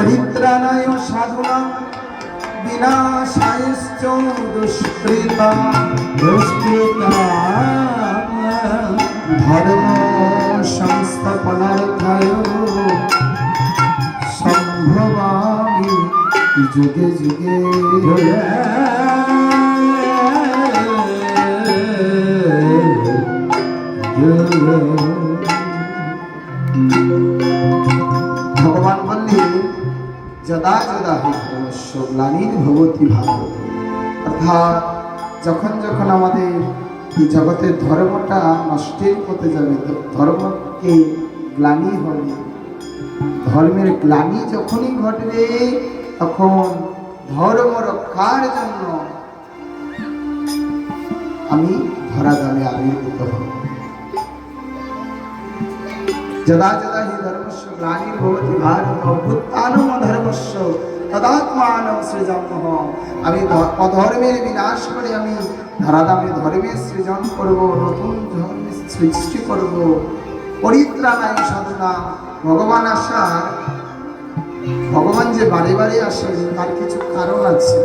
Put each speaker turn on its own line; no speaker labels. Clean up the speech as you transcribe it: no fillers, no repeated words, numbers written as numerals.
পরিত্রাণায় সাধুনা বিনাশায়শ্চ দুষ্কৃতা ধর্ম সংস্থাপনার্থায় সম্ভবামি যুগে যুগে। ভগবান বললেন যদা যদা হি ধর্মস্য গ্লানির্ভবতি ভারত, অর্থাৎ যখন যখন আমাদের এই জগতের ধর্মটা নষ্টের পথে যাবে, ধর্মকে গ্লানি হবে, ধর্মের গ্লানি যখনই ঘটবে তখন ধর্ম রক্ষার জন্য আমি ধরাধামে আবির্ভূত হব। যদা যদা হি ধর্মস্য গ্লানির্ভবতি ভারত অভ্যুত্থানম ধর্মস্য তদাত্মানম সৃজাম্যহম। আমি অধর্মের বিনাশ করে আমি ধরাধামে ধর্মের সৃজন করব, নতুন ধর্মের সৃষ্টি করব। পরিত্রাণায় সাধনা, ভগবান আসার, ভগবান যে বারে বারে আসেন তার কিছু কারণ আছে।